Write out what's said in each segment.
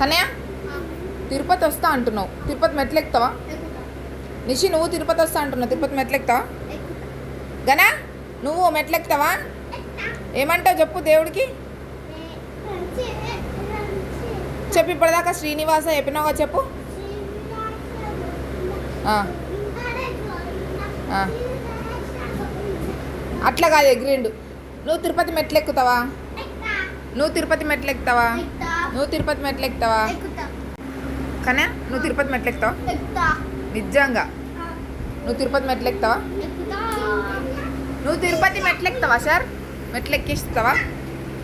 కనయ్య తిరుపతి వస్తా అంటున్నావు, తిరుపతి మెట్లు ఎక్కుతావా? నిషి నువ్వు తిరుపతి వస్తా అంటున్నావు, తిరుపతి మెట్లు ఎక్కుతావా? గనా నువ్వు మెట్లు ఎక్కుతావా? ఏమంటావు చెప్పు దేవుడికి చెప్పు. ఇప్పటిదాకా శ్రీనివాస చెప్పినావుగా, చెప్పు. అట్లా కాదు ఎగ్రిండు. నువ్వు తిరుపతి మెట్లు ఎక్కుతావా? నువ్వు తిరుపతి మెట్లు ఎక్కుతావా? నువ్వు తిరుపతి మెట్లు ఎక్కుతావా? కానీ నువ్వు తిరుపతి మెట్లు ఎక్కుతావా? నిజంగా నువ్వు తిరుపతి మెట్లు ఎక్కుతావా? నువ్వు తిరుపతి మెట్లు ఎక్కుతావా సార్? మెట్లు ఎక్కిస్తావా?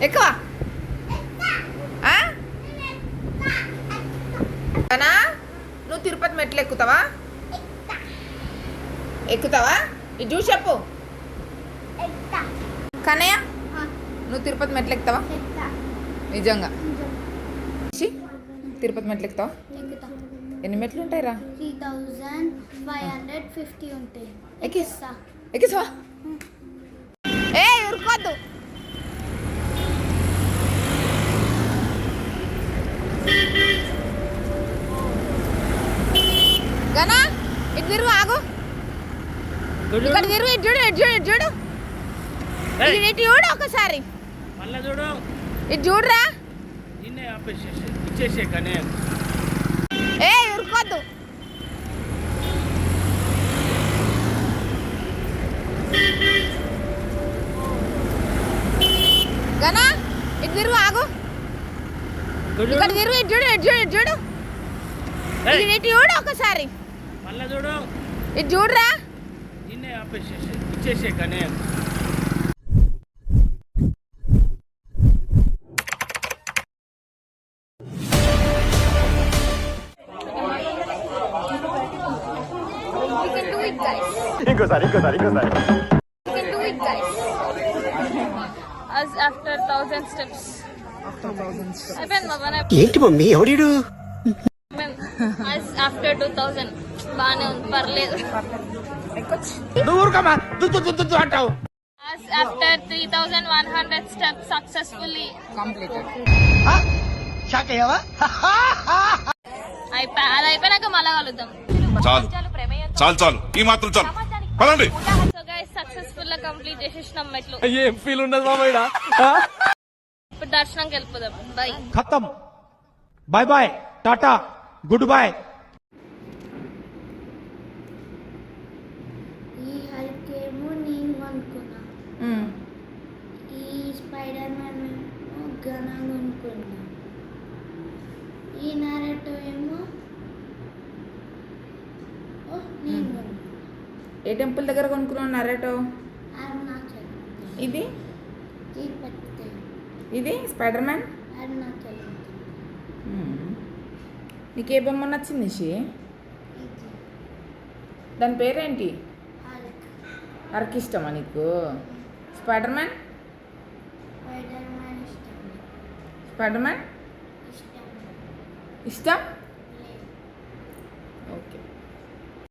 ఎక్కువ కనా నువ్వు తిరుపతి మెట్లు ఎక్కుతావా? ఎక్కుతావా? ఇది చూసి చెప్పు. కన్నయ్య నువ్వు తిరుపతి మెట్లు ఎక్కుతావా? నిజంగా తిరుపతి మెట్లు ఎక్కుతావా? ఎన్ని మెట్లు ఉంటాయి రా? 3550 ఉంటాయి. ఎక్కిస్తావా? ఏ ఉరుకోద్దు. గనా ఇటు తిరుగు, ఆగు. ఇక్కడ తిరుగు, ఇటు చూడు, ఇటు చూడు, ఇటు చూడు, ఇటు చూడు ఒకసారి, ఇటు చూడరా. ఏ ఉరుకోద్దు. గనా ఇటు తిరుగు, ఆగు. ఇక్కడ తిరుగు, ఇటు చూడు, ఇటు చూడు, ఇటు చూడు, ఇటు చూడు ఒకసారి, ఇటు చూడరా. ఇంకోసారి after 1000 steps. ఏంటి మమ్మీ ఎవడు? After 2000 బానే ఉంది, పర్లేదు. అంటావు. After 3100 steps successfully completed. అది అయిపోయినాక మళ్ళా కలుద్దాం. చాలు ఈ మాత్రం చాలు, పదండి. సో గైస్ సక్సెస్ఫుల్ గా కంప్లీట్ చేసేసినాం మెట్లు. ఏం ఫీల్ ఉండదు మామయ్య. ఇప్పుడు దర్శనంకి వెళ్ళిపోదాం. బై. ఖతం. బాయ్ బాయ్, టాటా, గుడ్ బాయ్. ఈ హల్క్ ఏమో నేను అనుకున్నా, ఈ స్పైడర్ మ్యాన్ ఏమో ఘనంగా అనుకున్నా, ఈ నారెటో ఏమో నేను అనుకున్నా. ఏ టెంపుల్ దగ్గర కొనుక్కున్నావు నరేటో? అరుణాచల్. ఇది తిరుపతి. ఇది స్పైడర్ మ్యాన్. అరుణాచల్. నీకు ఏ బొమ్మ నచ్చింది నిషి? దాని పేరేంటి? హల్క్. హల్క్ ఇష్టమా నీకు? Spider man? స్పైడర్ మ్యాన్ ఇష్టం. స్పైడర్ మ్యాన్ ఇష్టం. ఇష్టం.